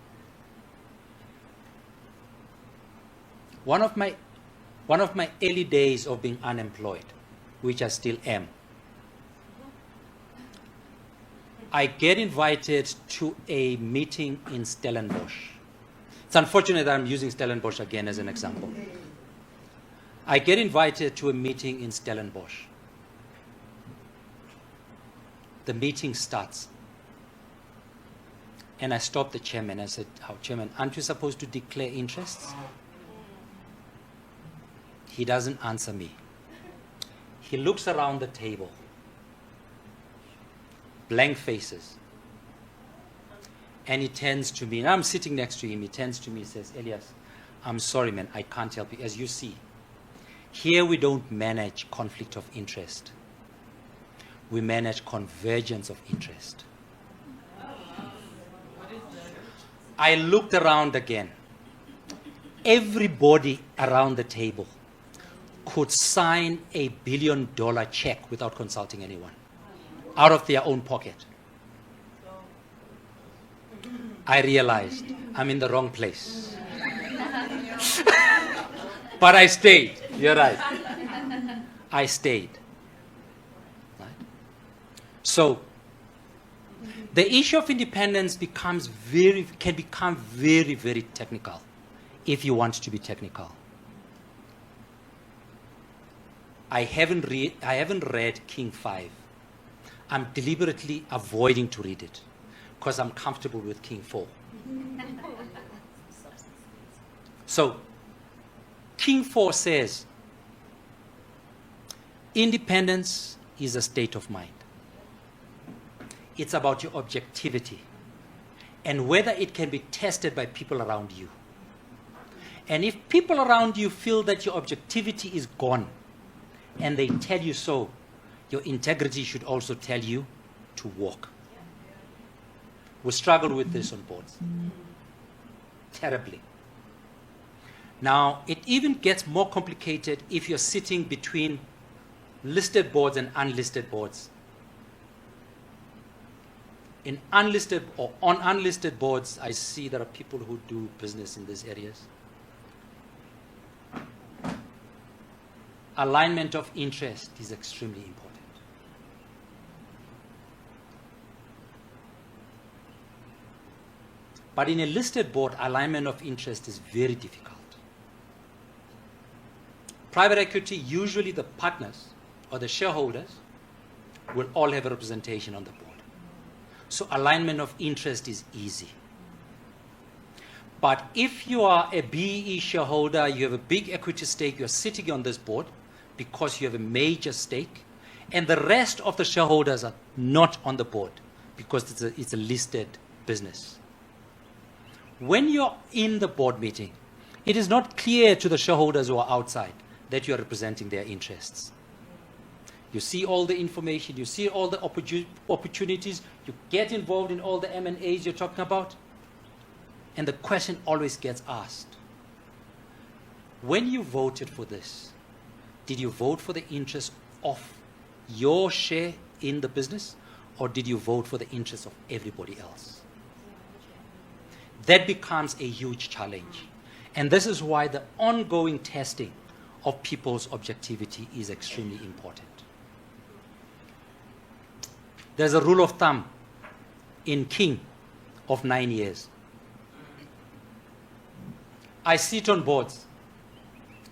one of my early days of being unemployed, which I still am, I get invited to a meeting in Stellenbosch. It's unfortunate that I'm using Stellenbosch again as an example. I get invited to a meeting in Stellenbosch. The meeting starts. And I stopped the chairman. I said, "Oh, Chairman, aren't you supposed to declare interests?" He doesn't answer me. He looks around the table. Blank faces. And he turns to me. And I'm sitting next to him. He turns to me and says, "Elias, I'm sorry, man. I can't help you. As you see, here we don't manage conflict of interest. We manage convergence of interest." I looked around again. Everybody around the table could sign a $1 billion check without consulting anyone, out of their own pocket. I realized I'm in the wrong place. But I stayed. You're right. I stayed. Right? So, the issue of independence can become very, very technical if you want to be technical. I haven't read King 5. I'm deliberately avoiding to read it because I'm comfortable with King 4. So, King 4 says, independence is a state of mind. It's about your objectivity and whether it can be tested by people around you. And if people around you feel that your objectivity is gone and they tell you so, your integrity should also tell you to walk. We struggle with this on boards. Terribly. Now, it even gets more complicated if you're sitting between listed boards and unlisted boards. In unlisted or on unlisted boards, I see there are people who do business in these areas. Alignment of interest is extremely important. But in a listed board, alignment of interest is very difficult. Private equity, usually the partners or the shareholders will all have a representation on the board. So alignment of interest is easy. But if you are a BE shareholder, you have a big equity stake, you're sitting on this board because you have a major stake, and the rest of the shareholders are not on the board because it's a listed business. When you're in the board meeting, it is not clear to the shareholders who are outside that you are representing their interests. You see all the information, you see all the opportunities, you get involved in all the M&As you're talking about, and the question always gets asked, when you voted for this, did you vote for the interest of your share in the business, or did you vote for the interest of everybody else? That becomes a huge challenge. And this is why the ongoing testing of people's objectivity is extremely important. There's a rule of thumb in King of 9 years. I sit on boards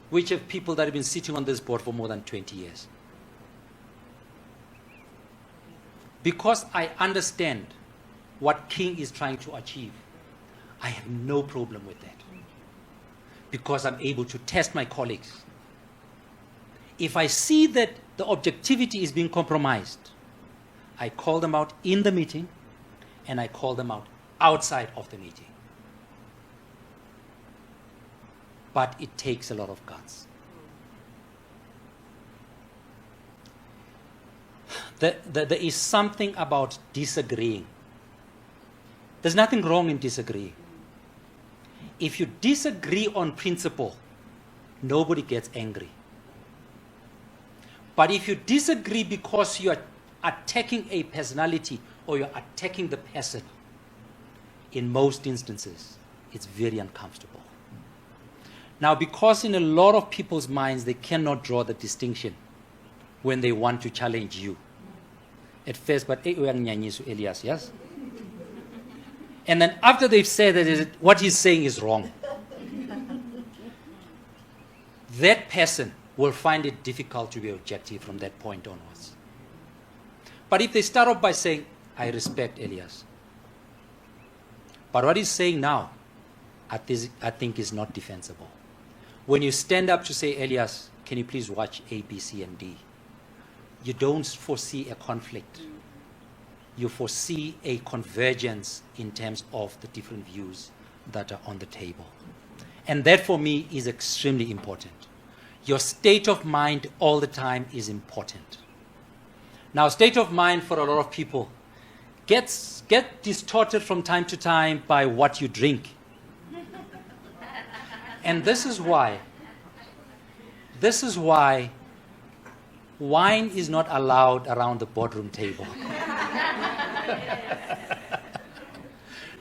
which have people that have been sitting on this board for more than 20 years. Because I understand what King is trying to achieve, I have no problem with that. Because I'm able to test my colleagues. If I see that the objectivity is being compromised, I call them out in the meeting and I call them out outside of the meeting. But it takes a lot of guts. There is something about disagreeing. There's nothing wrong in disagreeing. If you disagree on principle, nobody gets angry. But if you disagree because you are attacking a personality or you're attacking the person, in most instances, it's very uncomfortable. Now, because in a lot of people's minds, they cannot draw the distinction when they want to challenge you. At first, but Elias, yes? And then after they've said that what he's saying is wrong, that person will find it difficult to be objective from that point onwards. But if they start off by saying, I respect Elias, but what he's saying now, I think is not defensible. When you stand up to say, Elias, can you please watch A, B, C, and D? You don't foresee a conflict. You foresee a convergence in terms of the different views that are on the table. And that for me is extremely important. Your state of mind all the time is important. Now, state of mind for a lot of people get distorted from time to time by what you drink. And this is why wine is not allowed around the boardroom table.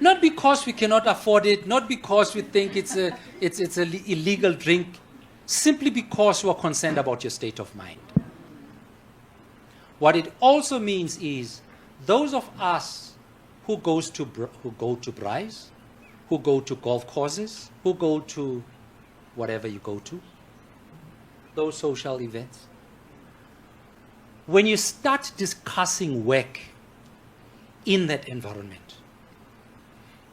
Not because we cannot afford it, not because we think it's an illegal drink, simply because we are concerned about your state of mind. What it also means is those of us who go to braais, who go to golf courses, who go to whatever you go to, those social events, when you start discussing work in that environment,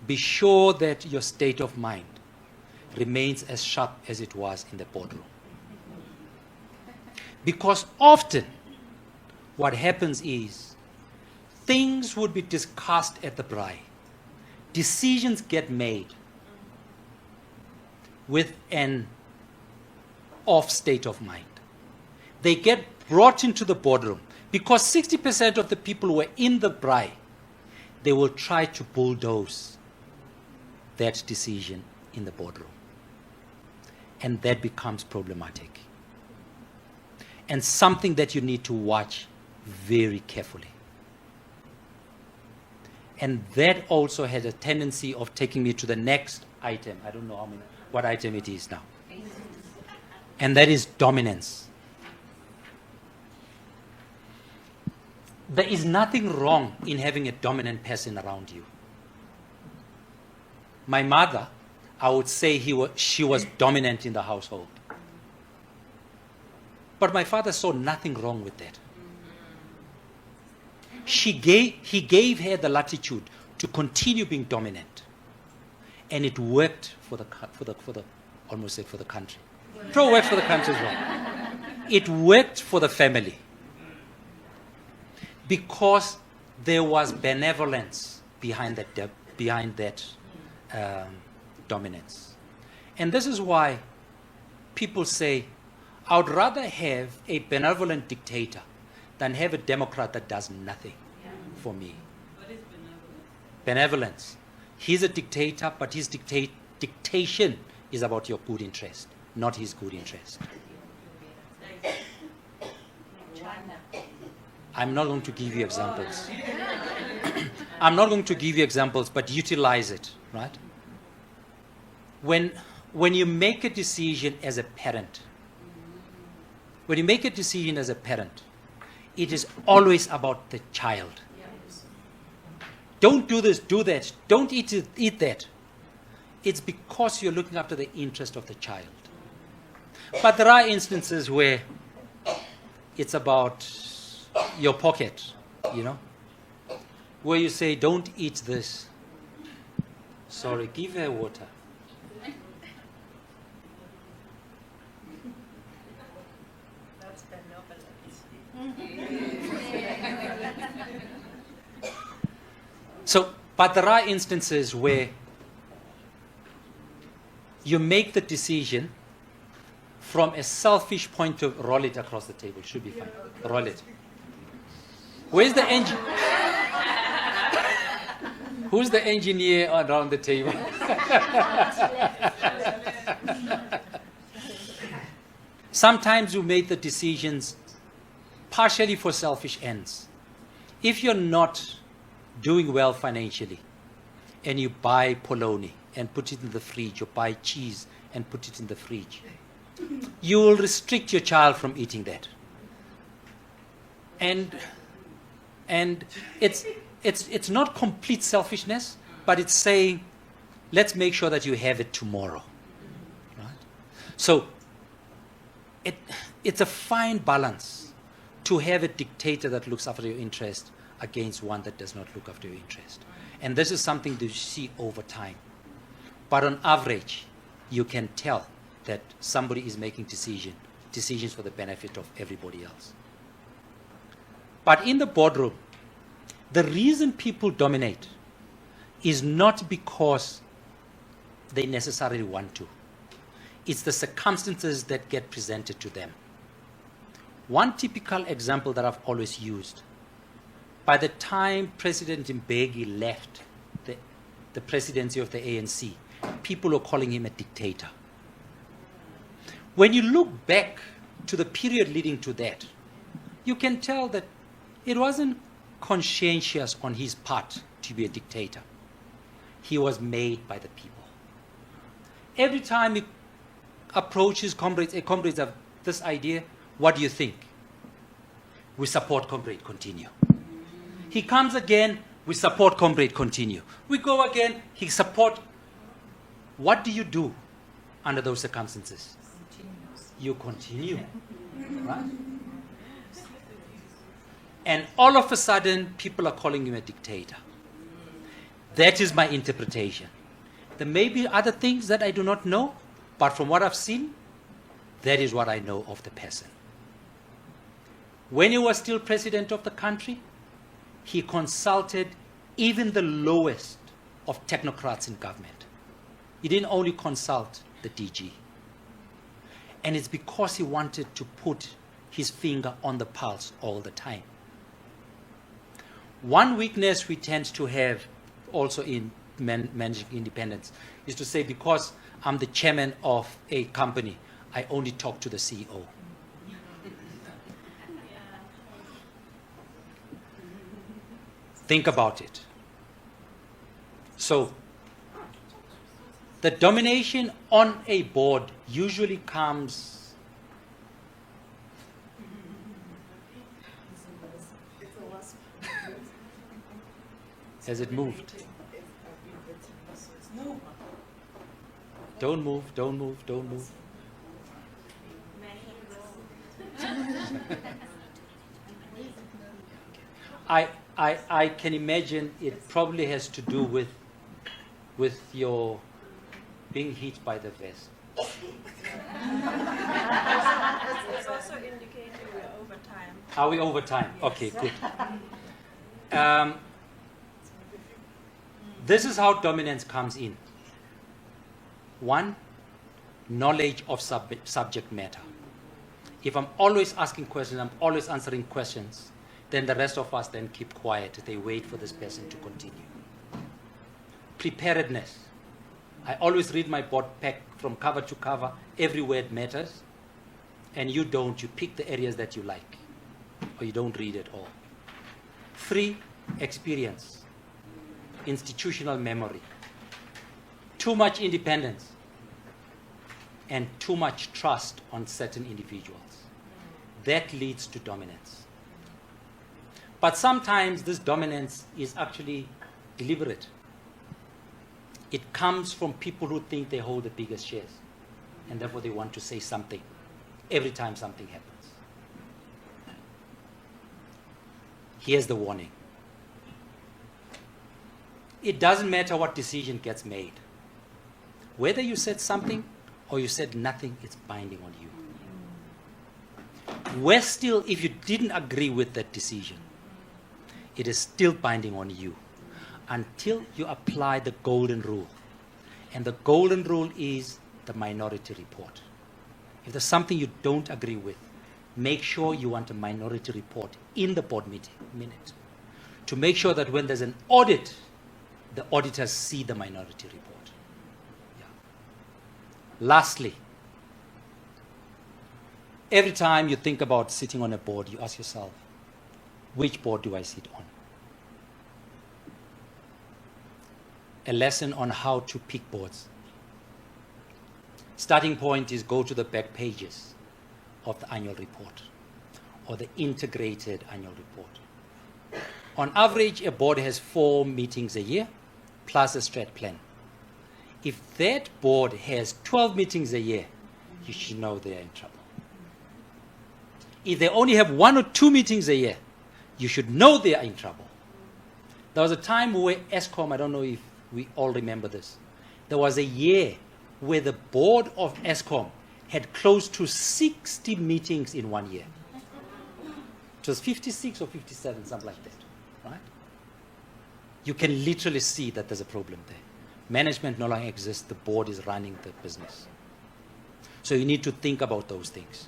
be sure that your state of mind remains as sharp as it was in the boardroom. Because often what happens is things would be discussed at the braai. Decisions get made with an off state of mind. They get brought into the boardroom Because 60% of the people who are in the braai, they will try to bulldoze that decision in the boardroom. And that becomes problematic. And something that you need to watch very carefully. And that also has a tendency of taking me to the next item. I don't know what item it is now. And that is dominance. There is nothing wrong in having a dominant person around you. My mother, I would say she was dominant in the household. But my father saw nothing wrong with that. He gave her the latitude to continue being dominant. And it worked for the almost said for the country. It worked for the country as well. It worked for the family. Because there was benevolence behind that dominance. And this is why people say, I would rather have a benevolent dictator than have a democrat that does nothing for me. What is benevolence? Benevolence. He's a dictator, but his dictation is about your good interest, not his good interest. I'm not going to give you examples. I'm not going to give you examples, but utilize it, right? When you make a decision as a parent, it is always about the child. Don't do this, do that. Don't eat that. It's because you're looking after the interest of the child. But there are instances where it's about your pocket, where you say, don't eat this. Sorry, give her water. That's benevolent. But there are instances where you make the decision from a selfish point of roll it across the table. Should be fine. Roll it. Where's the engine? Who's the engineer around the table? Sometimes you make the decisions partially for selfish ends. If you're not doing well financially and you buy polony and put it in the fridge, or buy cheese and put it in the fridge, you will restrict your child from eating that. And it's not complete selfishness, but it's saying, let's make sure that you have it tomorrow. Right? So it's a fine balance to have a dictator that looks after your interest against one that does not look after your interest. And this is something that you see over time. But on average, you can tell that somebody is making decisions for the benefit of everybody else. But in the boardroom, the reason people dominate is not because they necessarily want to. It's the circumstances that get presented to them. One typical example that I've always used, by the time President Mbeki left the presidency of the ANC, people were calling him a dictator. When you look back to the period leading to that, you can tell that it wasn't conscientious on his part to be a dictator. He was made by the people. Every time he approaches comrades have this idea, what do you think? We support comrade, continue. He comes again, we support comrade, continue. We go again, he support. What do you do under those circumstances? You continue, right? And all of a sudden, people are calling him a dictator. That is my interpretation. There may be other things that I do not know, but from what I've seen, that is what I know of the person. When he was still president of the country, he consulted even the lowest of technocrats in government. He didn't only consult the DG. And it's because he wanted to put his finger on the pulse all the time. One weakness we tend to have also in managing independence is to say, because I'm the chairman of a company, I only talk to the CEO. Think about it. So, the domination on a board usually comes has it moved? Don't move, don't move, don't move. I can imagine it probably has to do with your being hit by the vest. It's also indicating we're over time. Are we over time? Yes. Okay, good. This is how dominance comes in. One, knowledge of subject matter. If I'm always asking questions, I'm always answering questions, then the rest of us then keep quiet. They wait for this person to continue. Preparedness. I always read my board pack from cover to cover. Every word matters. And you don't. You pick the areas that you like. Or you don't read at all. 3, experience. Institutional memory. Too much independence. And too much trust on certain individuals. That leads to dominance. But sometimes this dominance is actually deliberate. It comes from people who think they hold the biggest shares, and therefore they want to say something every time something happens. Here's the warning. It doesn't matter what decision gets made. Whether you said something or you said nothing, it's binding on you. Worse still, if you didn't agree with that decision, it is still binding on you until you apply the golden rule. And the golden rule is the minority report. If there's something you don't agree with, make sure you want a minority report in the board meeting minute to make sure that when there's an audit, the auditors see the minority report. Yeah. Lastly, every time you think about sitting on a board, you ask yourself, which board do I sit on? A lesson on how to pick boards. Starting point is go to the back pages of the annual report or the integrated annual report. On average, a board has 4 meetings a year plus a strat plan. If that board has 12 meetings a year, you should know they're in trouble. If they only have 1 or 2 meetings a year, you should know they are in trouble. There was a time where Eskom, I don't know if we all remember this, there was a year where the board of Eskom had close to 60 meetings in 1 year. It was 56 or 57, something like that, right? You can literally see that there's a problem there. Management no longer exists, the board is running the business. So you need to think about those things.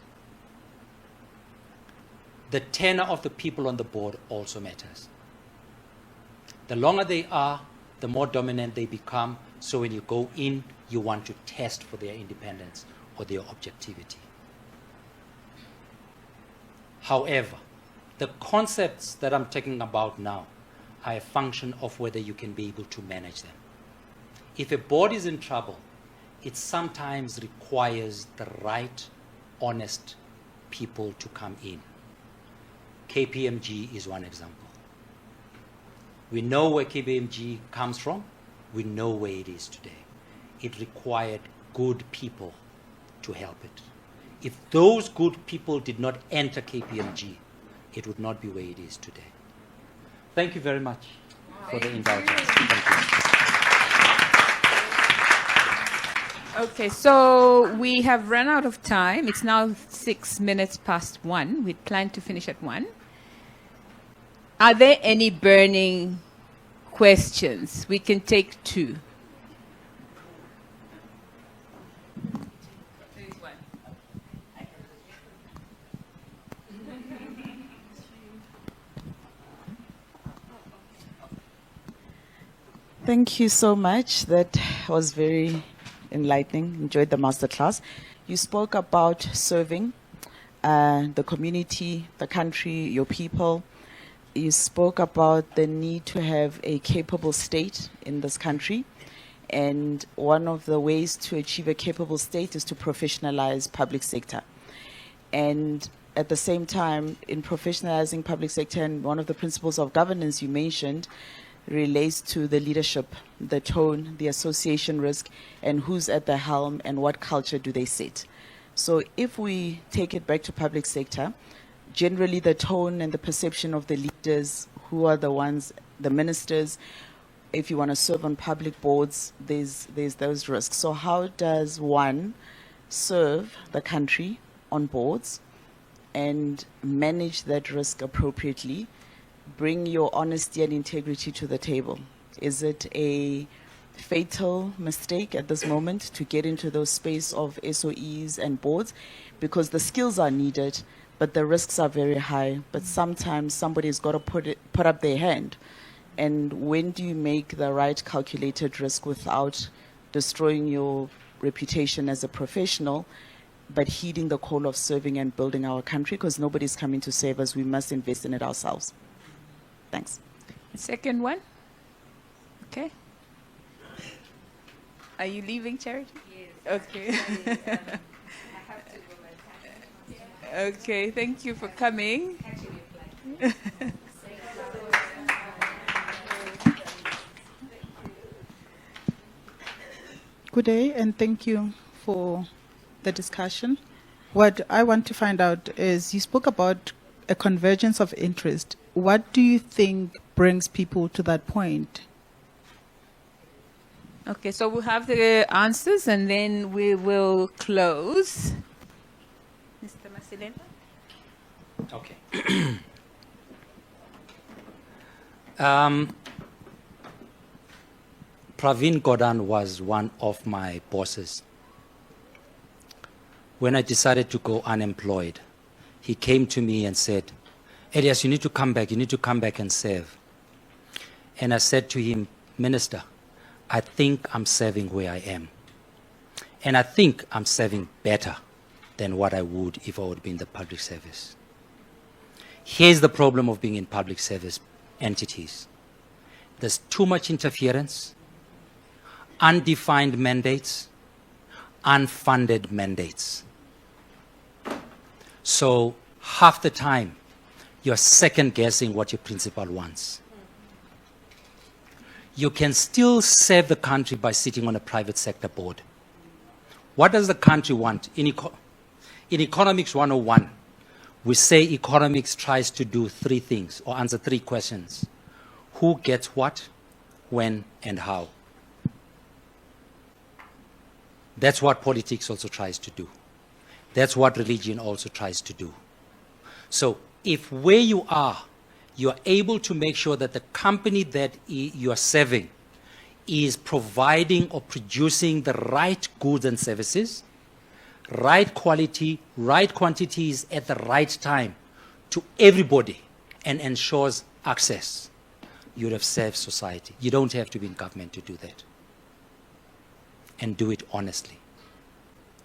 The tenure of the people on the board also matters. The longer they are, the more dominant they become. So when you go in, you want to test for their independence or their objectivity. However, the concepts that I'm talking about now are a function of whether you can be able to manage them. If a board is in trouble, it sometimes requires the right, honest people to come in. KPMG is one example. We know where KPMG comes from. We know where it is today. It required good people to help it. If those good people did not enter KPMG, it would not be where it is today. Thank you very much for the indulgence. Thank you. Okay, so we have run out of time. It's now 6 minutes past 1. We planned to finish at 1. Are there any burning questions? We can take 2. Thank you so much. That was very enlightening. Enjoyed the masterclass. You spoke about serving the community, the country, your people. You spoke about the need to have a capable state in this country. And one of the ways to achieve a capable state is to professionalize public sector. And at the same time, in professionalizing public sector, and one of the principles of governance you mentioned relates to the leadership, the tone, the association risk, and who's at the helm and what culture do they set. So if we take it back to public sector, generally the tone and the perception of the leaders, who are the ones, the ministers, if you want to serve on public boards, there's those risks. So how does one serve the country on boards and manage that risk appropriately, bring your honesty and integrity to the table? Is it a fatal mistake at this moment to get into those space of SOEs and boards? Because the skills are needed, but the risks are very high. But sometimes somebody's got to put up their hand. And when do you make the right calculated risk without destroying your reputation as a professional, but heeding the call of serving and building our country? Because nobody's coming to save us. We must invest in it ourselves. Thanks. The second one? Okay. Are you leaving, Charity? Yes. Okay. I have to go my time. Okay, thank you for coming. Actually, apply. Good day, and thank you for the discussion. What I want to find out is, you spoke about a convergence of interest. What do you think brings people to that point? Okay, so we'll have the answers and then we will close. Mr. Masilela? Okay. Praveen Godan was one of my bosses. When I decided to go unemployed, he came to me and said, Elias, you need to come back and serve. And I said to him, Minister, I think I'm serving where I am. And I think I'm serving better than what I would if I would be in the public service. Here's the problem of being in public service entities. There's too much interference, undefined mandates, unfunded mandates. So half the time, you're second guessing what your principal wants. You can still serve the country by sitting on a private sector board. What does the country want? In Economics 101, we say economics tries to do three things, or answer three questions. Who gets what, when, and how? That's what politics also tries to do. That's what religion also tries to do. So if where you are able to make sure that the company that you are serving is providing or producing the right goods and services, right quality, right quantities at the right time to everybody, and ensures access, you would have served society. You don't have to be in government to do that. And do it honestly.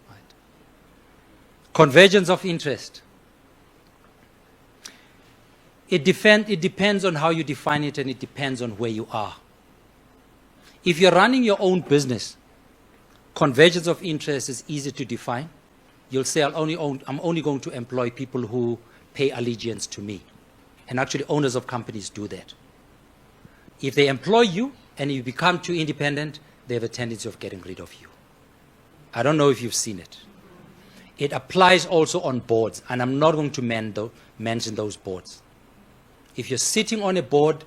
Right. Convergence of interest. It depends on how you define it, and it depends on where you are. If you're running your own business, convergence of interest is easy to define. You'll say, I'm only going to employ people who pay allegiance to me. And actually, owners of companies do that. If they employ you and you become too independent, they have a tendency of getting rid of you. I don't know if you've seen it. It applies also on boards, and I'm not going to mention those boards. If you're sitting on a board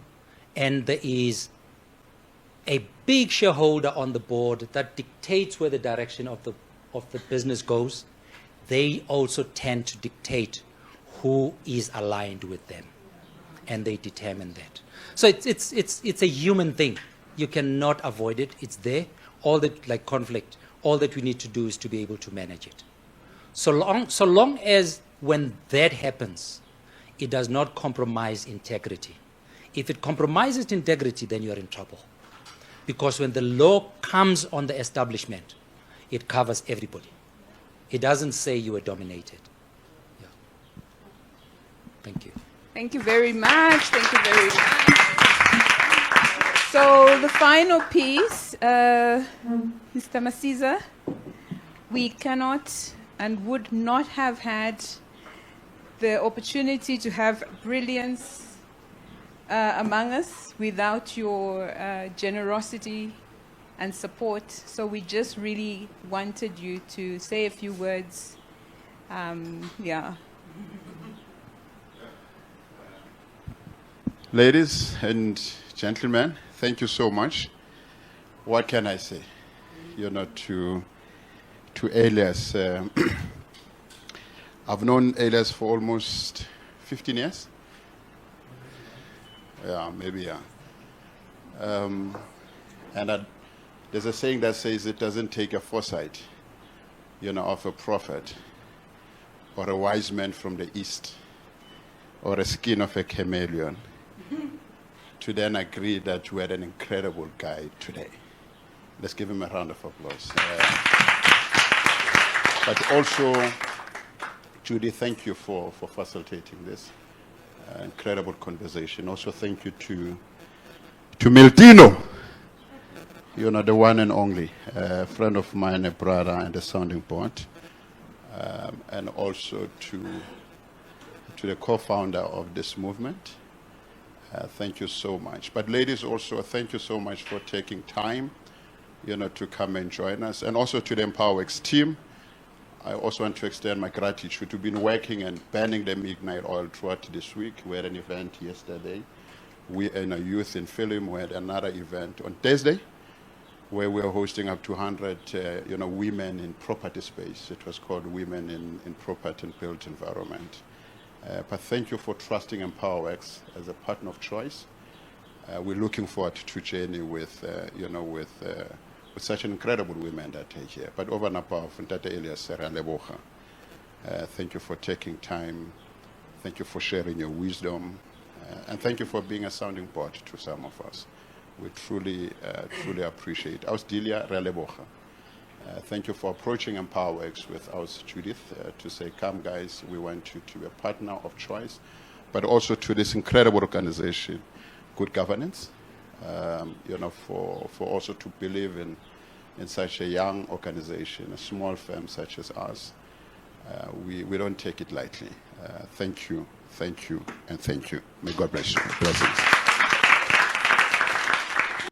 and there is a big shareholder on the board that dictates where the direction of the business goes, they also tend to dictate who is aligned with them, and they determine that. So it's a human thing. You cannot avoid it. It's there. All that, like conflict, all that we need to do is to be able to manage it. So long as when that happens, it does not compromise integrity. If it compromises integrity, then you're in trouble. Because when the law comes on the establishment, it covers everybody. It doesn't say you were dominated. Yeah. Thank you. Thank you very much. Thank you very much. So the final piece, Mr. Masiza, we cannot and would not have had the opportunity to have brilliance among us without your generosity and support. So we just really wanted you to say a few words. Yeah. Ladies and gentlemen, thank you so much. What can I say? To Elias. I've known Elias for almost 15 years. Yeah, maybe, yeah. There's a saying that says it doesn't take a foresight, of a prophet or a wise man from the east or a skin of a chameleon to then agree that you are an incredible guy today. Let's give him a round of applause. But also, Judy, thank you for facilitating this incredible conversation. Also, thank you to Miltino, the one and only, a friend of mine, a brother, and a sounding board. And also to the co-founder of this movement. Thank you so much. But ladies, also, thank you so much for taking time, to come and join us. And also to the EmpowerX team. I also want to extend my gratitude. We've been working and banning the midnight oil throughout this week. We had an event yesterday. We in a youth in film. We had another event on Thursday where we are hosting up to 100, women in property space. It was called Women in Property and Built Environment. But thank you for trusting EmpowerX as a partner of choice. We're looking forward to journey with such an incredible women that are here. But over and above, Ntate Elias, thank you for taking time. Thank you for sharing your wisdom. And thank you for being a sounding board to some of us. We truly appreciate. Ausdilia Relebocha. Thank you for approaching EmpowerX with us, Judith, to say, come guys, we want you to be a partner of choice, but also to this incredible organization, Good Governance, for also to believe in such a young organization, a small firm such as us. We don't take it lightly. Thank you, and thank you. May God bless you. Blessings.